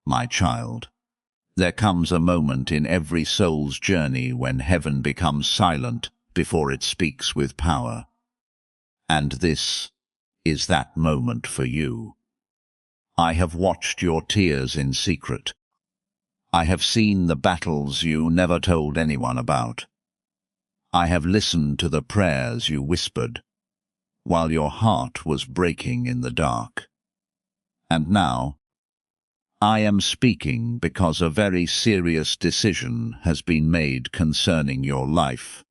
My child, there comes a moment in every soul's journey when heaven becomes silent before it speaks with power. And this is that moment for you. I have watched your tears in secret. I have seen the battles you never told anyone about. I have listened to the prayers you whispered while your heart was breaking in the dark. And now, I am speaking because a very serious decision has been made concerning your life.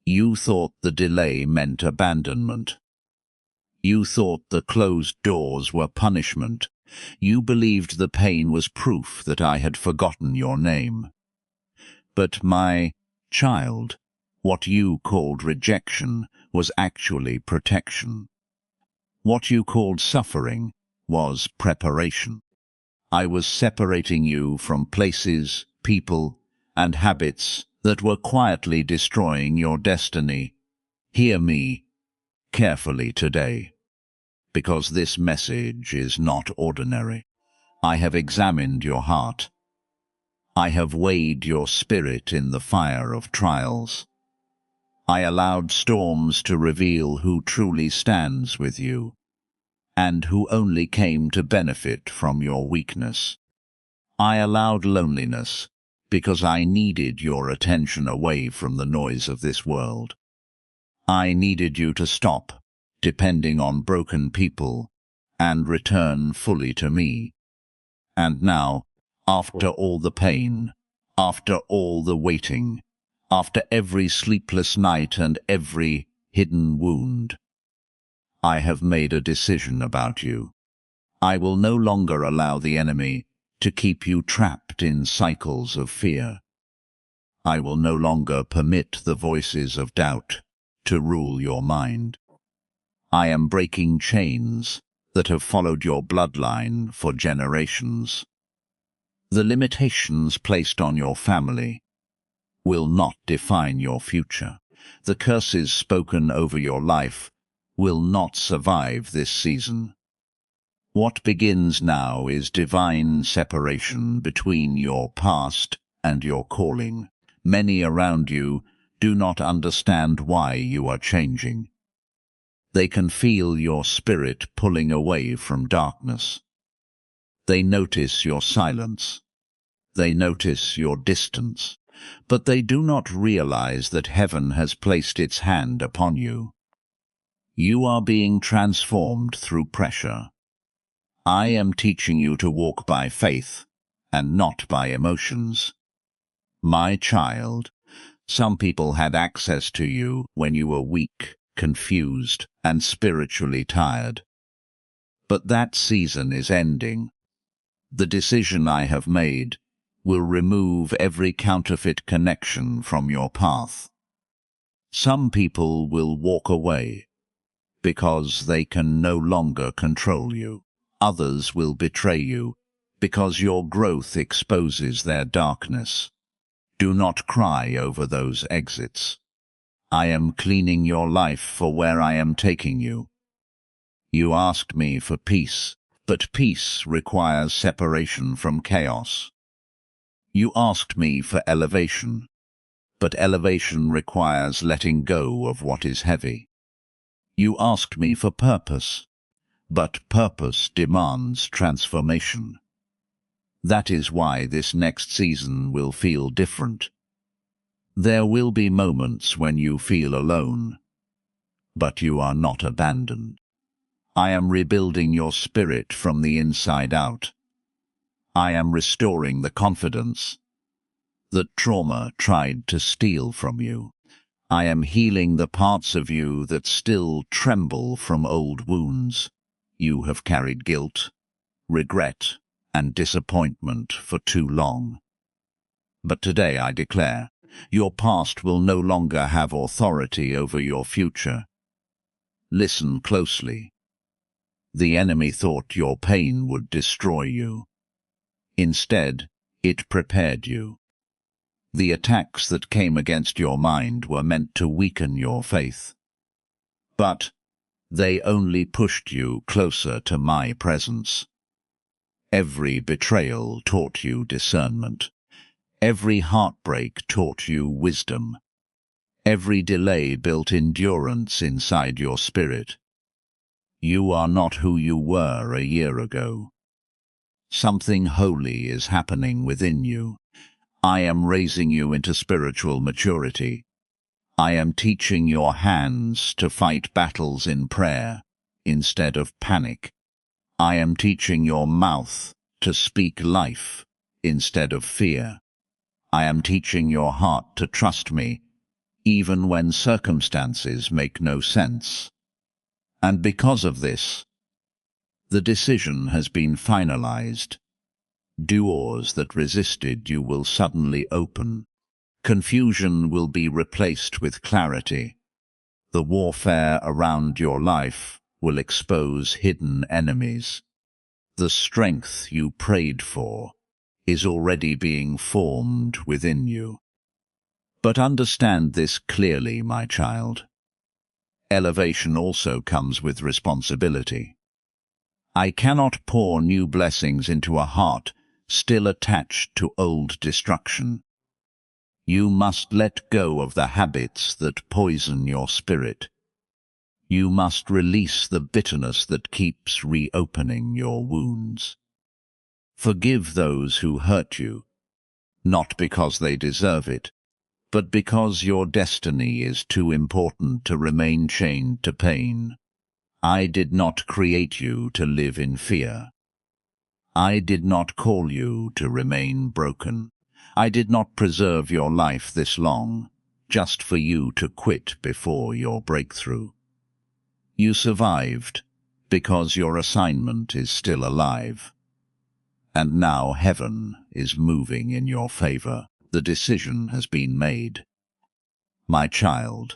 You thought the delay meant abandonment. You thought the closed doors were punishment. You believed the pain was proof that I had forgotten your name. But my child, what you called rejection was actually protection. What you called suffering was preparation. I was separating you from places, people, and habits that were quietly destroying your destiny. Hear me carefully today, because this message is not ordinary. I have examined your heart. I have weighed your spirit in the fire of trials. I allowed storms to reveal who truly stands with you, and who only came to benefit from your weakness. I allowed loneliness because I needed your attention away from the noise of this world. I needed you to stop depending on broken people and return fully to me. And now, after all the pain, after all the waiting, after every sleepless night and every hidden wound, I have made a decision about you. I will no longer allow the enemy to keep you trapped in cycles of fear. I will no longer permit the voices of doubt to rule your mind. I am breaking chains that have followed your bloodline for generations. The limitations placed on your family will not define your future. The curses spoken over your life will not survive this season. What begins now is divine separation between your past and your calling. Many around you do not understand why you are changing. They can feel your spirit pulling away from darkness. They notice your silence. They notice your distance. But they do not realize that heaven has placed its hand upon you. You are being transformed through pressure. I am teaching you to walk by faith and not by emotions. My child, some people had access to you when you were weak, confused, and spiritually tired. But that season is ending. The decision I have made will remove every counterfeit connection from your path. Some people will walk away because they can no longer control you. Others will betray you because your growth exposes their darkness. Do not cry over those exits. I am cleaning your life for where I am taking you. You asked me for peace, but peace requires separation from chaos. You asked me for elevation, but elevation requires letting go of what is heavy. You asked me for purpose, but purpose demands transformation. That is why this next season will feel different. There will be moments when you feel alone, but you are not abandoned. I am rebuilding your spirit from the inside out. I am restoring the confidence that trauma tried to steal from you. I am healing the parts of you that still tremble from old wounds. You have carried guilt, regret, and disappointment for too long. But today I declare, your past will no longer have authority over your future. Listen closely. The enemy thought your pain would destroy you. Instead, it prepared you. The attacks that came against your mind were meant to weaken your faith. But they only pushed you closer to my presence. Every betrayal taught you discernment. Every heartbreak taught you wisdom. Every delay built endurance inside your spirit. You are not who you were a year ago. Something holy is happening within you. I am raising you into spiritual maturity. I am teaching your hands to fight battles in prayer instead of panic. I am teaching your mouth to speak life instead of fear. I am teaching your heart to trust me, even when circumstances make no sense. And because of this, the decision has been finalized. Doors that resisted you will suddenly open. Confusion will be replaced with clarity. The warfare around your life will expose hidden enemies. The strength you prayed for is already being formed within you. But understand this clearly, my child. Elevation also comes with responsibility. I cannot pour new blessings into a heart still attached to old destruction. You must let go of the habits that poison your spirit. You must release the bitterness that keeps reopening your wounds. Forgive those who hurt you, not because they deserve it, but because your destiny is too important to remain chained to pain. I did not create you to live in fear. I did not call you to remain broken. I did not preserve your life this long, just for you to quit before your breakthrough. You survived because your assignment is still alive. And now heaven is moving in your favor. The decision has been made. My child,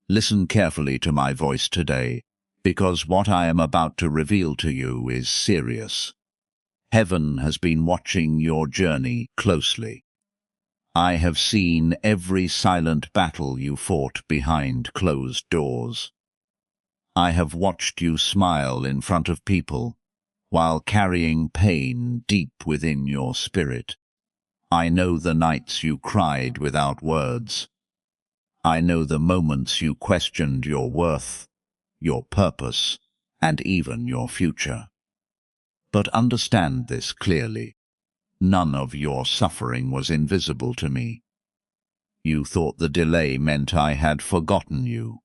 listen carefully to my voice today, because what I am about to reveal to you is serious. Heaven has been watching your journey closely. I have seen every silent battle you fought behind closed doors. I have watched you smile in front of people while carrying pain deep within your spirit. I know the nights you cried without words. I know the moments you questioned your worth, your purpose, and even your future. But understand this clearly. None of your suffering was invisible to me. You thought the delay meant I had forgotten you.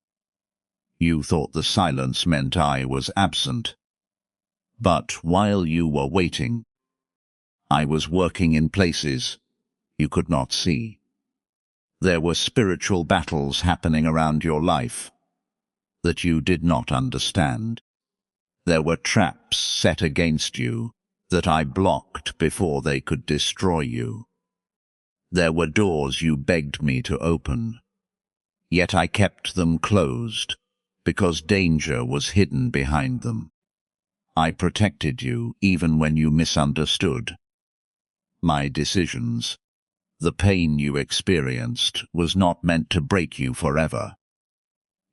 You thought the silence meant I was absent. But while you were waiting, I was working in places you could not see. There were spiritual battles happening around your life that you did not understand. There were traps set against you that I blocked before they could destroy you. There were doors you begged me to open, yet I kept them closed because danger was hidden behind them. I protected you even when you misunderstood. My decisions, the pain you experienced, was not meant to break you forever.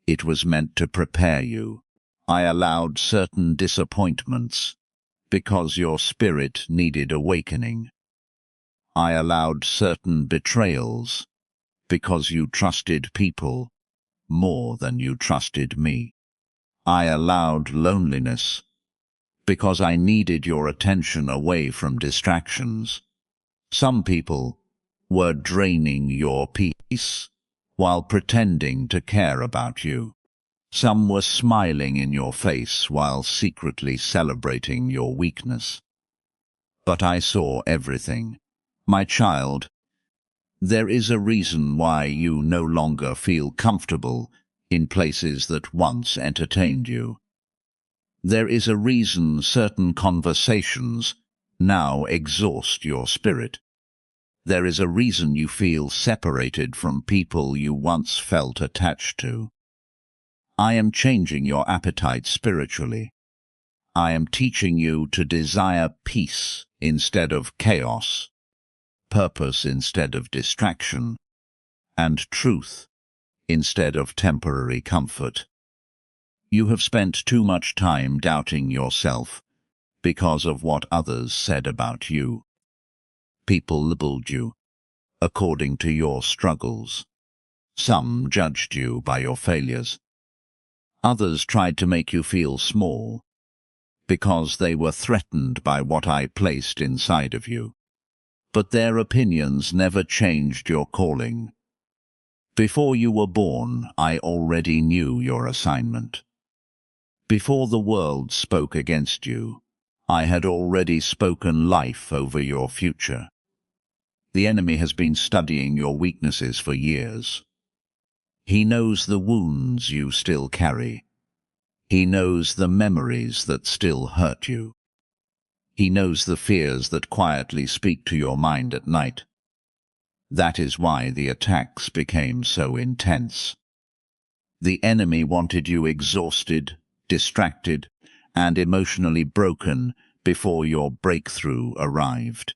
It was meant to prepare you. I allowed certain disappointments because your spirit needed awakening. I allowed certain betrayals because you trusted people more than you trusted me. I allowed loneliness because I needed your attention away from distractions. Some people were draining your peace while pretending to care about you. Some were smiling in your face while secretly celebrating your weakness. But I saw everything. My child, there is a reason why you no longer feel comfortable in places that once entertained you. There is a reason certain conversations now exhaust your spirit. There is a reason you feel separated from people you once felt attached to. I am changing your appetite spiritually. I am teaching you to desire peace instead of chaos, purpose instead of distraction, and truth instead of temporary comfort. You have spent too much time doubting yourself because of what others said about you. People labeled you according to your struggles. Some judged you by your failures. Others tried to make you feel small because they were threatened by what I placed inside of you. But their opinions never changed your calling. Before you were born, I already knew your assignment. Before the world spoke against you, I had already spoken life over your future. The enemy has been studying your weaknesses for years. He knows the wounds you still carry. He knows the memories that still hurt you. He knows the fears that quietly speak to your mind at night. That is why the attacks became so intense. The enemy wanted you exhausted, distracted, and emotionally broken before your breakthrough arrived.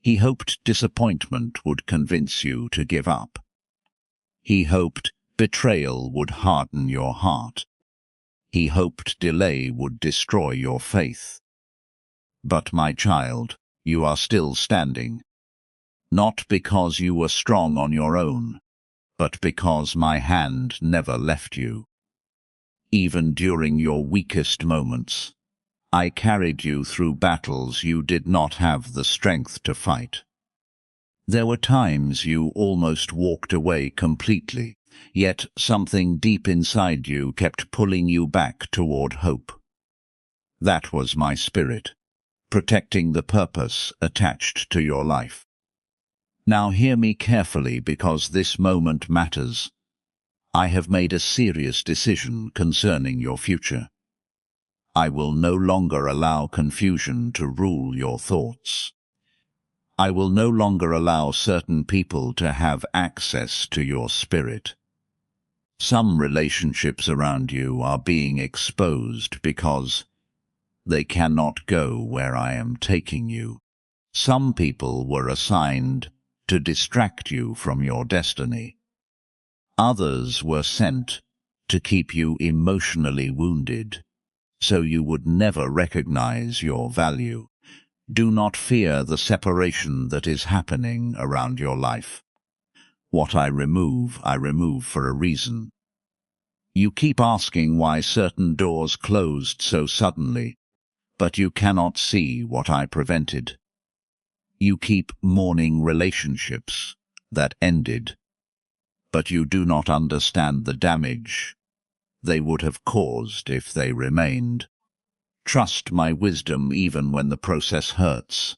He hoped disappointment would convince you to give up. He hoped betrayal would harden your heart. He hoped delay would destroy your faith. But, my child, you are still standing. Not because you were strong on your own, but because my hand never left you. Even during your weakest moments, I carried you through battles you did not have the strength to fight. There were times you almost walked away completely, yet something deep inside you kept pulling you back toward hope. That was my spirit, protecting the purpose attached to your life. Now hear me carefully, because this moment matters. I have made a serious decision concerning your future. I will no longer allow confusion to rule your thoughts. I will no longer allow certain people to have access to your spirit. Some relationships around you are being exposed because they cannot go where I am taking you. Some people were assigned to distract you from your destiny. Others were sent to keep you emotionally wounded, so you would never recognize your value. Do not fear the separation that is happening around your life. What I remove for a reason. You keep asking why certain doors closed so suddenly, but you cannot see what I prevented. You keep mourning relationships that ended, but you do not understand the damage they would have caused if they remained. Trust my wisdom even when the process hurts.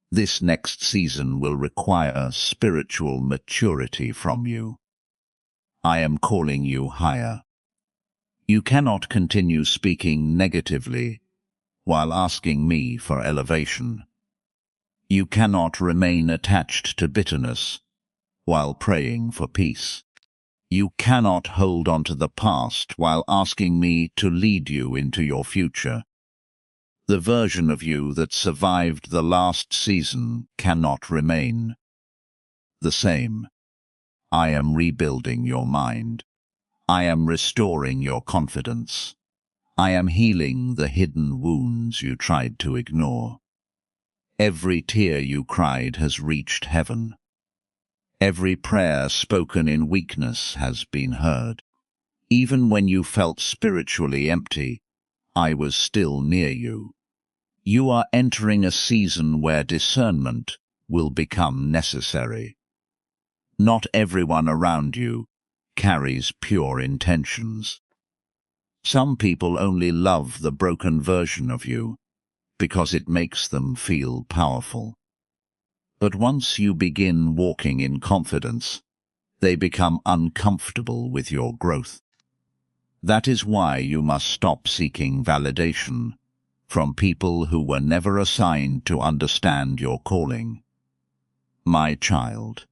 This next season will require spiritual maturity from you. I am calling you higher. You cannot continue speaking negatively while asking me for elevation. You cannot remain attached to bitterness while praying for peace. You cannot hold on to the past while asking me to lead you into your future. The version of you that survived the last season cannot remain the same. I am rebuilding your mind. I am restoring your confidence. I am healing the hidden wounds you tried to ignore. Every tear you cried has reached heaven. Every prayer spoken in weakness has been heard. Even when you felt spiritually empty, I was still near you. You are entering a season where discernment will become necessary. Not everyone around you carries pure intentions. Some people only love the broken version of you because it makes them feel powerful. But once you begin walking in confidence, they become uncomfortable with your growth. That is why you must stop seeking validation from people who were never assigned to understand your calling. My child,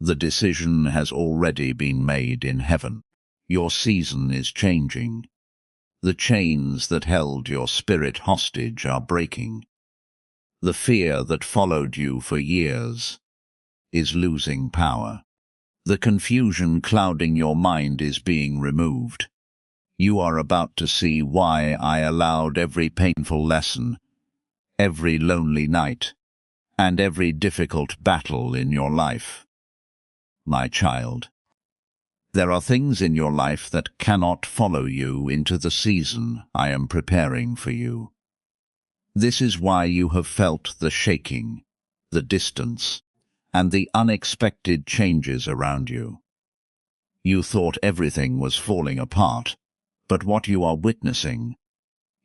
the decision has already been made in heaven. Your season is changing. The chains that held your spirit hostage are breaking. The fear that followed you for years is losing power. The confusion clouding your mind is being removed. You are about to see why I allowed every painful lesson, every lonely night, and every difficult battle in your life. My child, there are things in your life that cannot follow you into the season I am preparing for you. This is why you have felt the shaking, the distance, and the unexpected changes around you. You thought everything was falling apart, but what you are witnessing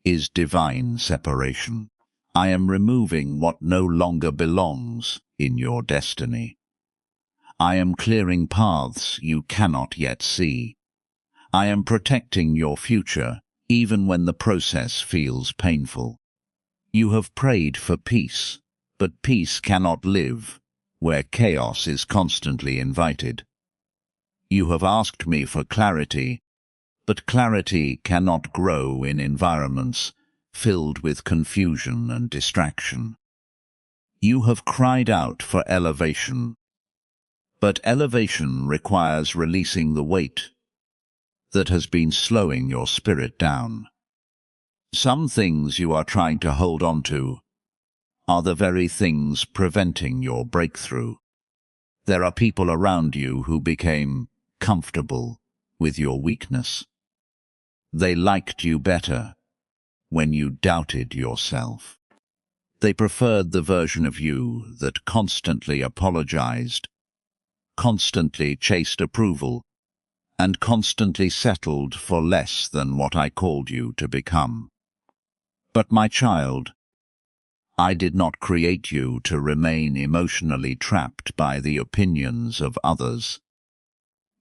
is divine separation. I am removing what no longer belongs in your destiny. I am clearing paths you cannot yet see. I am protecting your future, even when the process feels painful. You have prayed for peace, but peace cannot live where chaos is constantly invited. You have asked me for clarity, but clarity cannot grow in environments filled with confusion and distraction. You have cried out for elevation, but elevation requires releasing the weight that has been slowing your spirit down. Some things you are trying to hold on to are the very things preventing your breakthrough. There are people around you who became comfortable with your weakness. They liked you better when you doubted yourself. They preferred the version of you that constantly apologized, constantly chased approval, and constantly settled for less than what I called you to become. But my child, I did not create you to remain emotionally trapped by the opinions of others.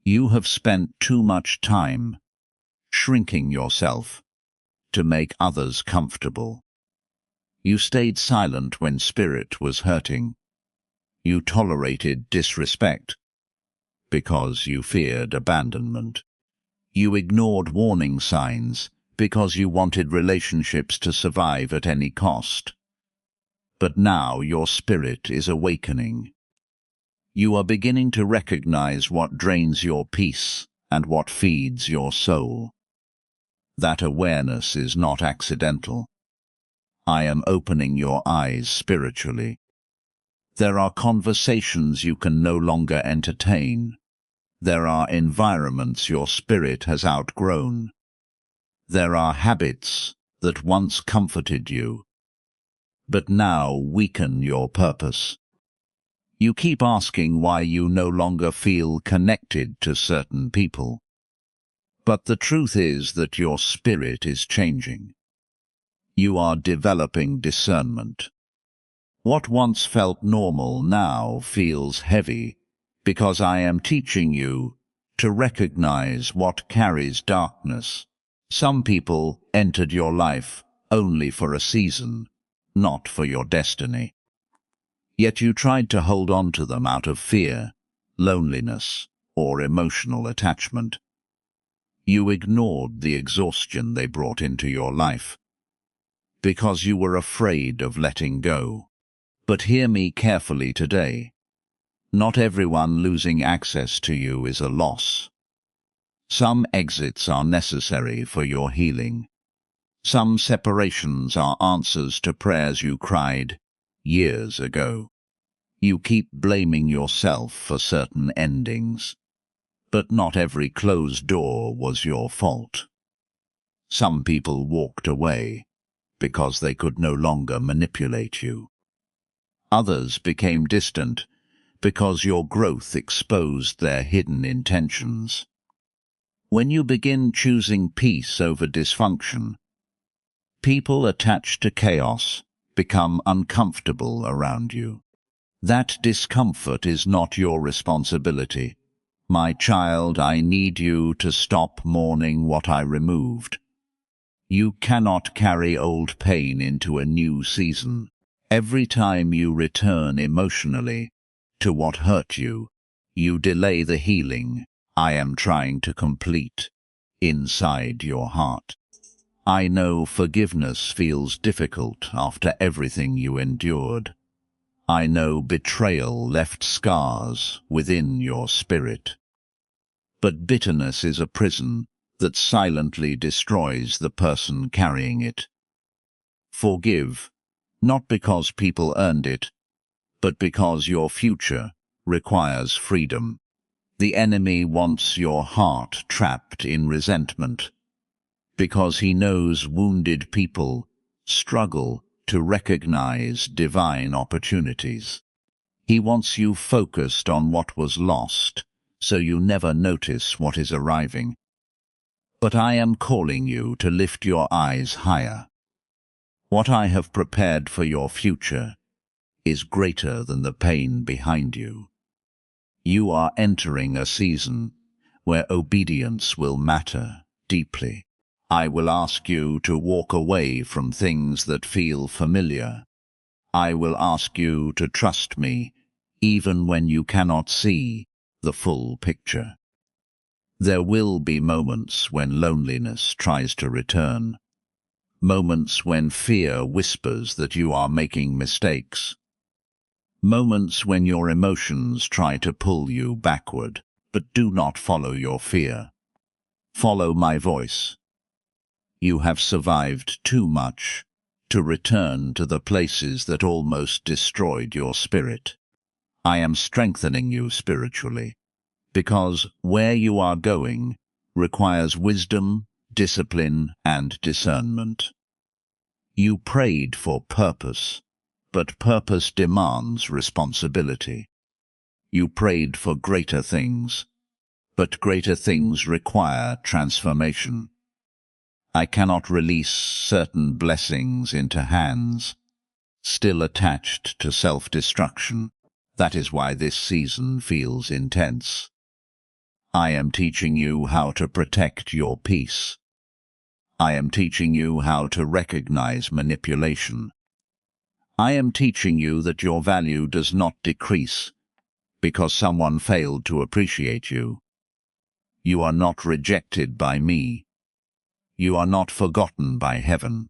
You have spent too much time shrinking yourself to make others comfortable. You stayed silent when spirit was hurting. You tolerated disrespect because you feared abandonment. You ignored warning signs because you wanted relationships to survive at any cost. But now your spirit is awakening. You are beginning to recognize what drains your peace and what feeds your soul. That awareness is not accidental. I am opening your eyes spiritually. There are conversations you can no longer entertain. There are environments your spirit has outgrown. There are habits that once comforted you, but now weaken your purpose. You keep asking why you no longer feel connected to certain people. But the truth is that your spirit is changing. You are developing discernment. What once felt normal now feels heavy, because I am teaching you to recognize what carries darkness. Some people entered your life only for a season, not for your destiny. Yet you tried to hold on to them out of fear, loneliness, or emotional attachment. You ignored the exhaustion they brought into your life, because you were afraid of letting go. But hear me carefully today. Not everyone losing access to you is a loss. Some exits are necessary for your healing. Some separations are answers to prayers you cried years ago. You keep blaming yourself for certain endings, but not every closed door was your fault. Some people walked away because they could no longer manipulate you. Others became distant because your growth exposed their hidden intentions. When you begin choosing peace over dysfunction, people attached to chaos become uncomfortable around you. That discomfort is not your responsibility. My child, I need you to stop mourning what I removed. You cannot carry old pain into a new season. Every time you return emotionally to what hurt you, you delay the healing I am trying to complete inside your heart. I know forgiveness feels difficult after everything you endured. I know betrayal left scars within your spirit. But bitterness is a prison that silently destroys the person carrying it. Forgive, not because people earned it, but because your future requires freedom. The enemy wants your heart trapped in resentment, because he knows wounded people struggle to recognize divine opportunities. He wants you focused on what was lost, so you never notice what is arriving. But I am calling you to lift your eyes higher. What I have prepared for your future is greater than the pain behind you. You are entering a season where obedience will matter deeply. I will ask you to walk away from things that feel familiar. I will ask you to trust me, even when you cannot see the full picture. There will be moments when loneliness tries to return, moments when fear whispers that you are making mistakes, moments when your emotions try to pull you backward. But do not follow your fear. Follow my voice. You have survived too much to return to the places that almost destroyed your spirit. I am strengthening you spiritually, because where you are going requires wisdom, discipline, and discernment. You prayed for purpose, but purpose demands responsibility. You prayed for greater things, but greater things require transformation. I cannot release certain blessings into hands still attached to self-destruction. That is why this season feels intense. I am teaching you how to protect your peace. I am teaching you how to recognize manipulation. I am teaching you that your value does not decrease because someone failed to appreciate you. You are not rejected by me. You are not forgotten by heaven.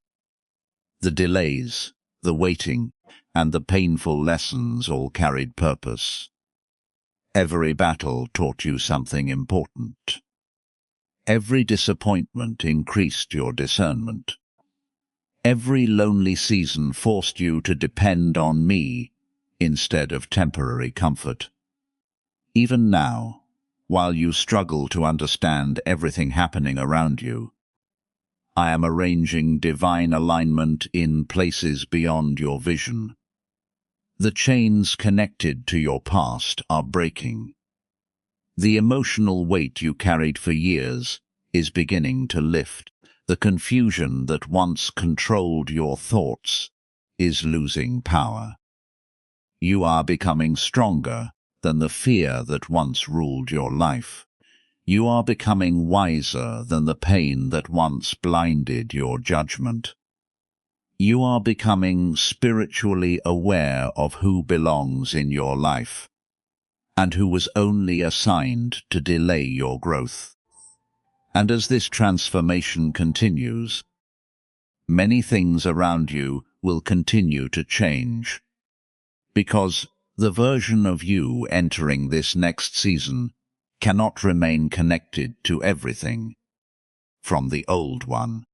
The delays, the waiting, and the painful lessons all carried purpose. Every battle taught you something important. Every disappointment increased your discernment. Every lonely season forced you to depend on me instead of temporary comfort. Even now, while you struggle to understand everything happening around you, I am arranging divine alignment in places beyond your vision. The chains connected to your past are breaking. The emotional weight you carried for years is beginning to lift. The confusion that once controlled your thoughts is losing power. You are becoming stronger than the fear that once ruled your life. You are becoming wiser than the pain that once blinded your judgment. You are becoming spiritually aware of who belongs in your life and who was only assigned to delay your growth. And as this transformation continues, many things around you will continue to change, because the version of you entering this next season cannot remain connected to everything from the old one.